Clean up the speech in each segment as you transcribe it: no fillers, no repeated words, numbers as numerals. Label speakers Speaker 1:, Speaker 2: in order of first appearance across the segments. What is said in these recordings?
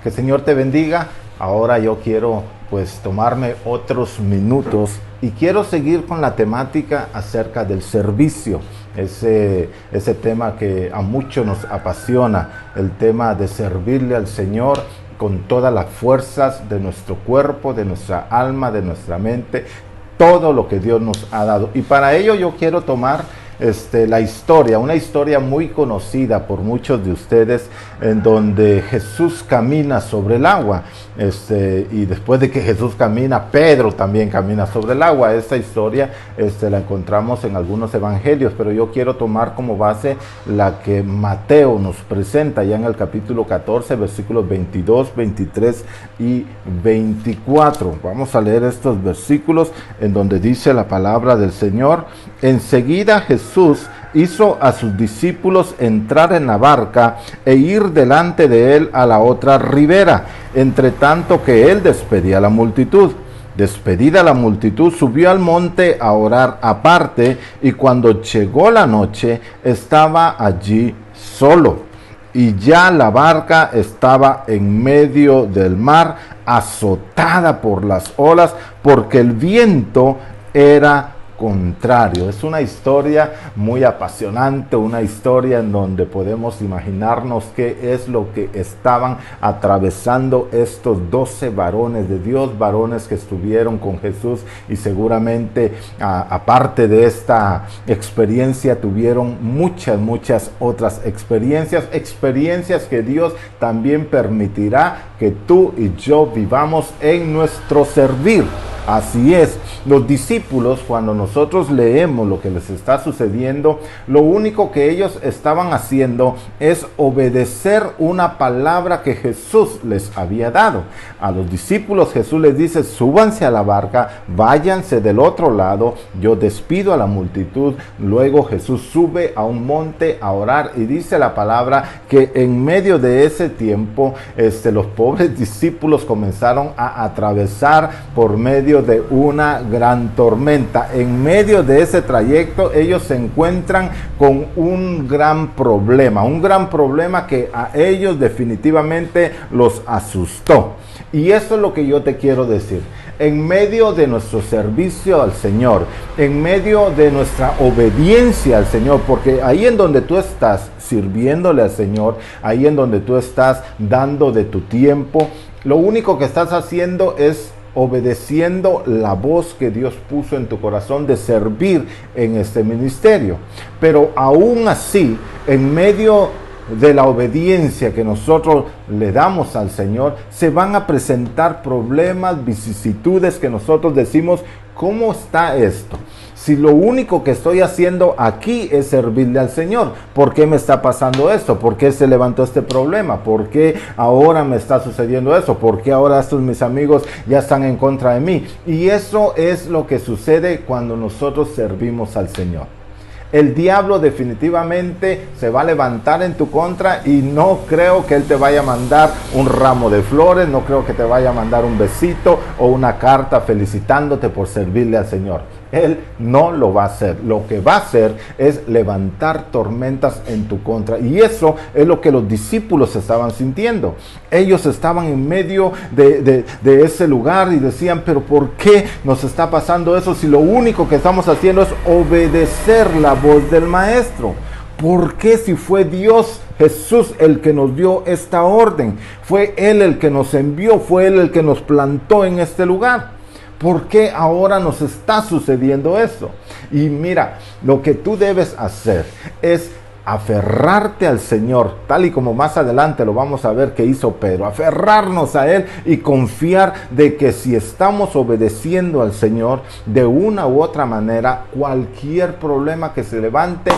Speaker 1: Que el Señor te bendiga. Ahora yo quiero pues tomarme otros minutos y quiero seguir con la temática acerca del servicio. Ese tema que a muchos nos apasiona, el tema de servirle al Señor con todas las fuerzas de nuestro cuerpo, de nuestra alma, de nuestra mente, todo lo que Dios nos ha dado. Y para ello yo quiero tomar una historia muy conocida por muchos de ustedes, en donde Jesús camina sobre el agua, y después de que Jesús camina, Pedro también camina sobre el agua. Esta historia la encontramos en algunos evangelios, pero yo quiero tomar como base la que Mateo nos presenta ya en el capítulo 14, versículos 22, 23 y 24. Vamos a leer estos versículos en donde dice la palabra del Señor: enseguida Jesús hizo a sus discípulos entrar en la barca e ir delante de él a la otra ribera, entre tanto que él despedía a la multitud. Despedida la multitud, subió al monte a orar aparte, y cuando llegó la noche, estaba allí solo. Y ya la barca estaba en medio del mar, azotada por las olas, porque el viento era contrario. Es una historia muy apasionante, una historia en donde podemos imaginarnos qué es lo que estaban atravesando estos 12 varones de Dios, varones que estuvieron con Jesús, y seguramente aparte de esta experiencia tuvieron muchas otras experiencias que Dios también permitirá que tú y yo vivamos en nuestro servir. Así es, los discípulos, cuando nosotros leemos lo que les está sucediendo, lo único que ellos estaban haciendo es obedecer una palabra que Jesús les había dado. A los discípulos Jesús les dice: súbanse a la barca, váyanse del otro lado, yo despido a la multitud. Luego Jesús sube a un monte a orar, y dice la palabra que en medio de ese tiempo, los pobres discípulos comenzaron a atravesar por medio de una gran tormenta. En medio de ese trayecto ellos se encuentran con un gran problema que a ellos definitivamente los asustó. Y eso es lo que yo te quiero decir. En medio de nuestro servicio al Señor, en medio de nuestra obediencia al Señor, porque ahí en donde tú estás sirviéndole al Señor, ahí en donde tú estás dando de tu tiempo, lo único que estás haciendo es obedeciendo la voz que Dios puso en tu corazón de servir en este ministerio. Pero aún así, en medio de la obediencia que nosotros le damos al Señor, se van a presentar problemas, vicisitudes que nosotros decimos: ¿cómo está esto? Si lo único que estoy haciendo aquí es servirle al Señor, ¿por qué me está pasando esto? ¿Por qué se levantó este problema? ¿Por qué ahora me está sucediendo eso? ¿Por qué ahora estos mis amigos ya están en contra de mí? Y eso es lo que sucede cuando nosotros servimos al Señor. El diablo definitivamente se va a levantar en tu contra, y no creo que él te vaya a mandar un ramo de flores, no creo que te vaya a mandar un besito o una carta felicitándote por servirle al Señor. Él no lo va a hacer. Lo que va a hacer es levantar tormentas en tu contra. Y eso es lo que los discípulos estaban sintiendo. Ellos estaban en medio de ese lugar y decían: pero ¿por qué nos está pasando eso si lo único que estamos haciendo es obedecer la voz del Maestro? ¿Por qué, si fue Dios, Jesús, el que nos dio esta orden? Fue Él el que nos envió, fue Él el que nos plantó en este lugar. ¿Por qué ahora nos está sucediendo esto? Y mira, lo que tú debes hacer es aferrarte al Señor, tal y como más adelante lo vamos a ver que hizo Pedro. Aferrarnos a Él y confiar de que si estamos obedeciendo al Señor de una u otra manera, cualquier problema que se levante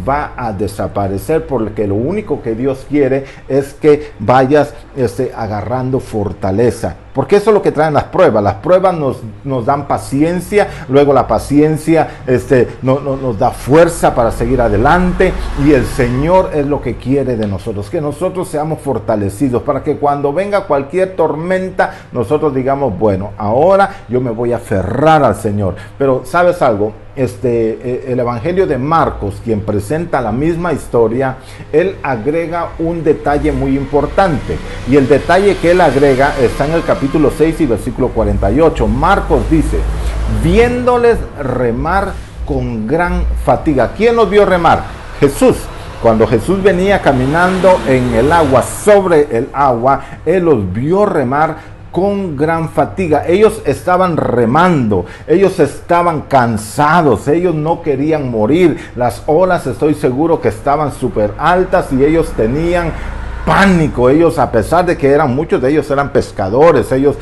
Speaker 1: va a desaparecer, porque lo único que Dios quiere es que vayas agarrando fortaleza. Porque eso es lo que traen las pruebas. Las pruebas nos dan paciencia, luego la paciencia nos da fuerza para seguir adelante, y el Señor es lo que quiere de nosotros, que nosotros seamos fortalecidos para que cuando venga cualquier tormenta nosotros digamos: bueno, ahora yo me voy a aferrar al Señor. Pero ¿sabes algo? el Evangelio de Marcos, quien presenta la misma historia, él agrega un detalle muy importante. Y el detalle que él agrega está en el capítulo 6 y versículo 48. Marcos dice, viéndoles remar con gran fatiga. ¿Quién los vio remar? Jesús. Cuando Jesús venía caminando en el agua, sobre el agua, él los vio remar con gran fatiga. Ellos estaban remando, ellos estaban cansados, ellos no querían morir. Las olas, estoy seguro que estaban súper altas y ellos tenían pánico. Ellos, a pesar de que muchos de ellos eran pescadores, ellos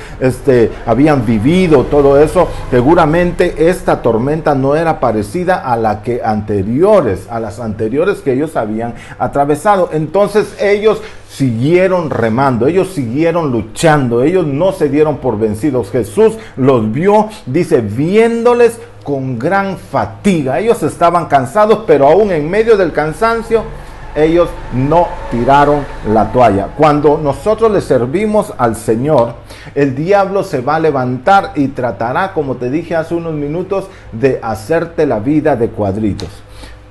Speaker 1: habían vivido todo eso, seguramente esta tormenta no era parecida a las anteriores que ellos habían atravesado. Entonces ellos siguieron remando, ellos siguieron luchando, ellos no se dieron por vencidos. Jesús los vio, dice, viéndoles con gran fatiga. Ellos estaban cansados, pero aún en medio del cansancio, ellos no tiraron la toalla. Cuando nosotros le servimos al Señor, el diablo se va a levantar y tratará, como te dije hace unos minutos, de hacerte la vida de cuadritos.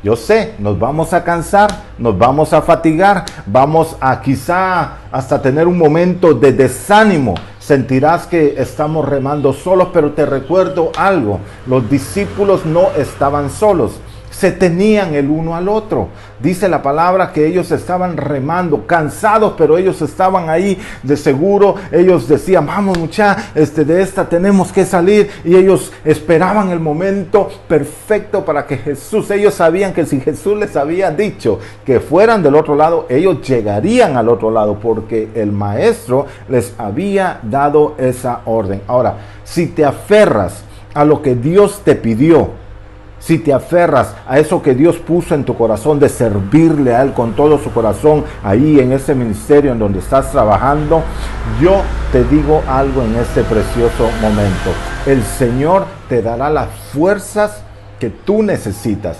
Speaker 1: Yo sé, nos vamos a cansar, nos vamos a fatigar, vamos a quizá hasta tener un momento de desánimo. Sentirás que estamos remando solos, pero te recuerdo algo, los discípulos no estaban solos. Se tenían el uno al otro. Dice la palabra que ellos estaban remando, cansados, pero ellos estaban ahí. De seguro ellos decían, vamos muchachos, de esta tenemos que salir. Y ellos esperaban el momento perfecto para que Jesús, ellos sabían que si Jesús les había dicho que fueran del otro lado, ellos llegarían al otro lado, porque el maestro les había dado esa orden. Ahora, si te aferras a lo que Dios te pidió, si te aferras a eso que Dios puso en tu corazón de servirle a Él con todo su corazón, ahí en ese ministerio en donde estás trabajando, yo te digo algo en este precioso momento. El Señor te dará las fuerzas que tú necesitas.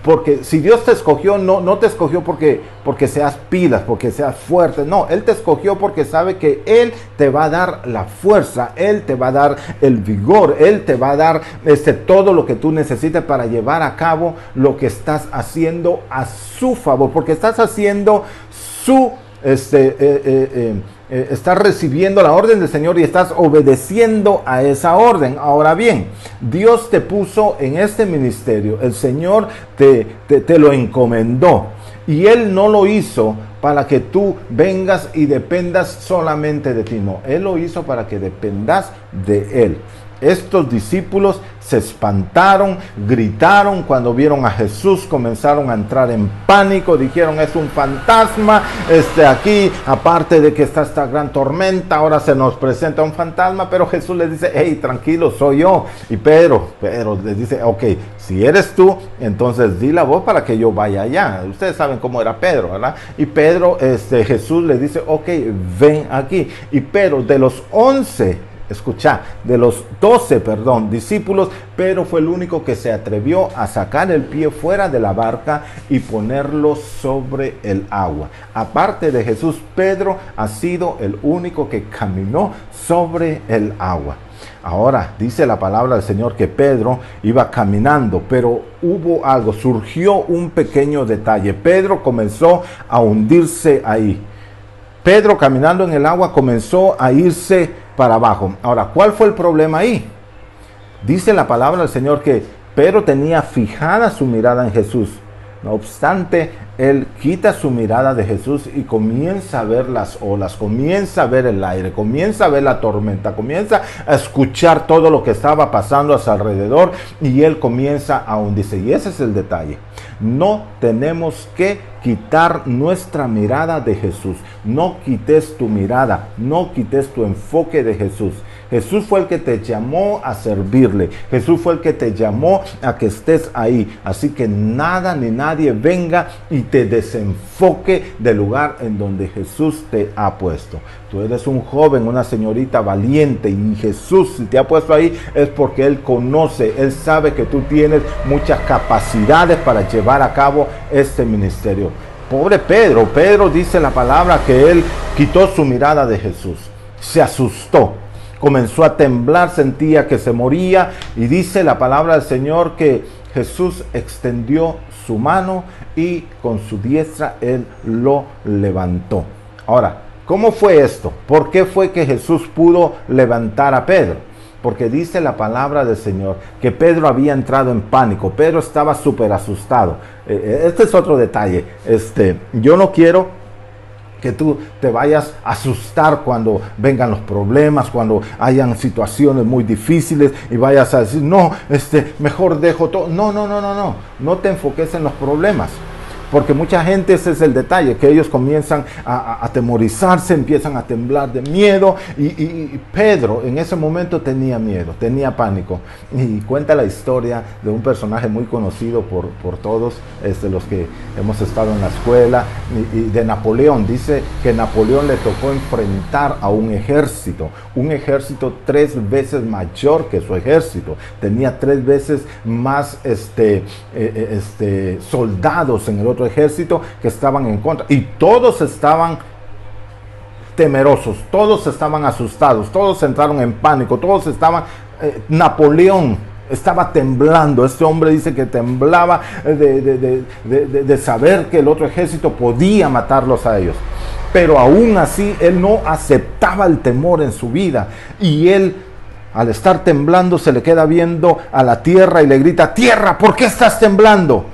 Speaker 1: Porque si Dios te escogió, no te escogió porque seas pilas, porque seas fuerte. No, Él te escogió porque sabe que Él te va a dar la fuerza, Él te va a dar el vigor, Él te va a dar todo lo que tú necesites para llevar a cabo lo que estás haciendo a su favor. Porque estás haciendo estás recibiendo la orden del Señor y estás obedeciendo a esa orden. Ahora bien, Dios te puso en este ministerio, el Señor te lo encomendó, y Él no lo hizo para que tú vengas y dependas solamente de ti, no, Él lo hizo para que dependas de Él. Estos discípulos se espantaron, gritaron cuando vieron a Jesús, comenzaron a entrar en pánico, dijeron, es un fantasma, aquí, aparte de que está esta gran tormenta, ahora se nos presenta un fantasma. Pero Jesús les dice, hey, tranquilo, soy yo. Y Pedro les dice, ok, si eres tú, entonces di la voz para que yo vaya allá. Ustedes saben cómo era Pedro, ¿verdad? Y Pedro, Jesús le dice, ok, ven aquí. Y Pedro, de los 12 discípulos, Pedro fue el único que se atrevió a sacar el pie fuera de la barca y ponerlo sobre el agua. Aparte de Jesús, Pedro ha sido el único que caminó sobre el agua. Ahora, dice la palabra del Señor que Pedro iba caminando, pero hubo algo, surgió un pequeño detalle. Pedro comenzó a hundirse ahí. Pedro, caminando en el agua, comenzó a irse para abajo. Ahora, ¿cuál fue el problema ahí? Dice la palabra del Señor que Pedro tenía fijada su mirada en Jesús. No obstante, él quita su mirada de Jesús y comienza a ver las olas, comienza a ver el aire, comienza a ver la tormenta, comienza a escuchar todo lo que estaba pasando a su alrededor, y él comienza a hundirse. Y ese es el detalle. No tenemos que quitar nuestra mirada de Jesús. No quites tu mirada, no quites tu enfoque de Jesús. Jesús fue el que te llamó a servirle. Jesús fue el que te llamó a que estés ahí. Así que nada ni nadie venga y te desenfoque del lugar en donde Jesús te ha puesto. Tú eres un joven, una señorita valiente, y Jesús, si te ha puesto ahí, es porque Él conoce, Él sabe que tú tienes muchas capacidades para llevar a cabo este ministerio. Pobre Pedro. Pedro, dice la palabra que él quitó su mirada de Jesús. Se asustó. Comenzó a temblar, sentía que se moría, y dice la palabra del Señor que Jesús extendió su mano y con su diestra Él lo levantó. Ahora, ¿cómo fue esto? ¿Por qué fue que Jesús pudo levantar a Pedro? Porque dice la palabra del Señor que Pedro había entrado en pánico. Pedro estaba súper asustado. Este es otro detalle. Yo no quiero que tú te vayas a asustar cuando vengan los problemas, cuando hayan situaciones muy difíciles y vayas a decir, no, mejor dejo todo. No te enfoques en los problemas. Porque mucha gente, ese es el detalle, que ellos comienzan a atemorizarse, empiezan a temblar de miedo. Y Pedro en ese momento tenía miedo, tenía pánico. Y cuenta la historia de un personaje muy conocido por todos, los que hemos estado en la escuela, y de Napoleón. Dice que Napoleón le tocó enfrentar a un ejército 3 veces mayor que su ejército. Tenía 3 veces más soldados en el otro ejército que estaban en contra, y todos estaban temerosos, todos estaban asustados, todos entraron en pánico, todos estaban, Napoleón estaba temblando. Este hombre dice que temblaba de saber que el otro ejército podía matarlos a ellos, pero aún así él no aceptaba el temor en su vida, y él, al estar temblando, se le queda viendo a la tierra y le grita: tierra, ¿por qué estás temblando?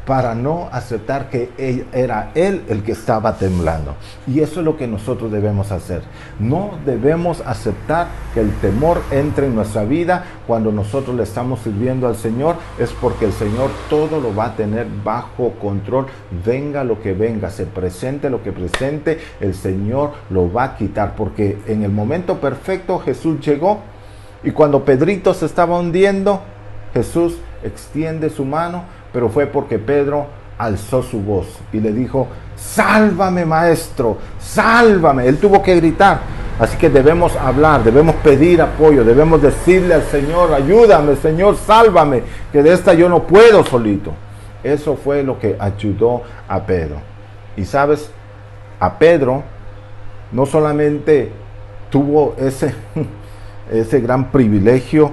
Speaker 1: Para no aceptar que era él el que estaba temblando. Y eso es lo que nosotros debemos hacer. No debemos aceptar que el temor entre en nuestra vida. Cuando nosotros le estamos sirviendo al Señor, es porque el Señor todo lo va a tener bajo control. Venga lo que venga, se presente lo que presente, el Señor lo va a quitar. Porque en el momento perfecto Jesús llegó, y cuando Pedrito se estaba hundiendo, Jesús extiende su mano, pero fue porque Pedro alzó su voz y le dijo: sálvame, maestro, sálvame. Él tuvo que gritar. Así que debemos hablar, debemos pedir apoyo, debemos decirle al Señor: ayúdame, Señor, sálvame, que de esta yo no puedo solito. Eso fue lo que ayudó a Pedro. Y sabes, a Pedro no solamente tuvo ese gran privilegio,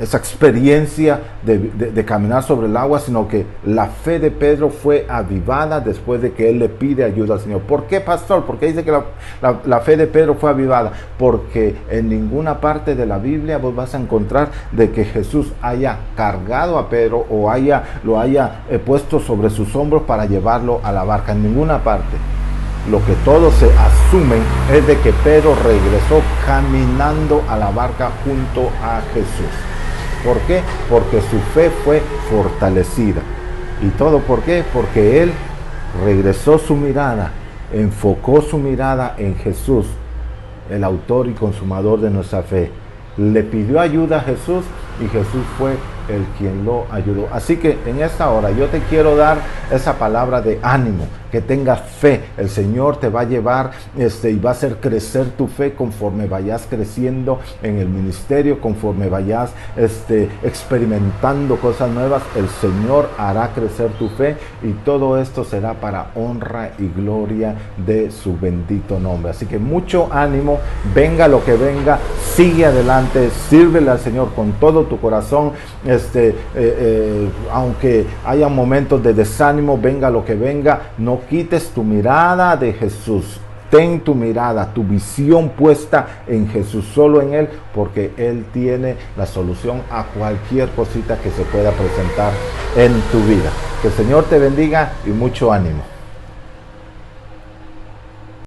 Speaker 1: esa experiencia de caminar sobre el agua, sino que la fe de Pedro fue avivada después de que él le pide ayuda al Señor. ¿Por qué, pastor? ¿Por qué dice que la fe de Pedro fue avivada? Porque en ninguna parte de la Biblia vos vas a encontrar de que Jesús haya cargado a Pedro o lo haya puesto sobre sus hombros para llevarlo a la barca. En ninguna parte. Lo que todos se asumen es de que Pedro regresó caminando a la barca junto a Jesús. ¿Por qué? Porque su fe fue fortalecida. ¿Y todo por qué? Porque él regresó su mirada, enfocó su mirada en Jesús, el autor y consumador de nuestra fe. Le pidió ayuda a Jesús y Jesús fue el quien lo ayudó. Así que en esta hora yo te quiero dar esa palabra de ánimo, que tengas fe. El Señor te va a llevar y va a hacer crecer tu fe conforme vayas creciendo en el ministerio, conforme vayas experimentando cosas nuevas. El Señor hará crecer tu fe, y todo esto será para honra y gloria de su bendito nombre. Así que mucho ánimo, venga lo que venga, sigue adelante, sírvele al Señor con todo tu corazón. Aunque haya momentos de desánimo, venga lo que venga, no quites tu mirada de Jesús. Ten tu mirada, tu visión puesta en Jesús, solo en Él, porque Él tiene la solución a cualquier cosita que se pueda presentar en tu vida. Que el Señor te bendiga y mucho ánimo.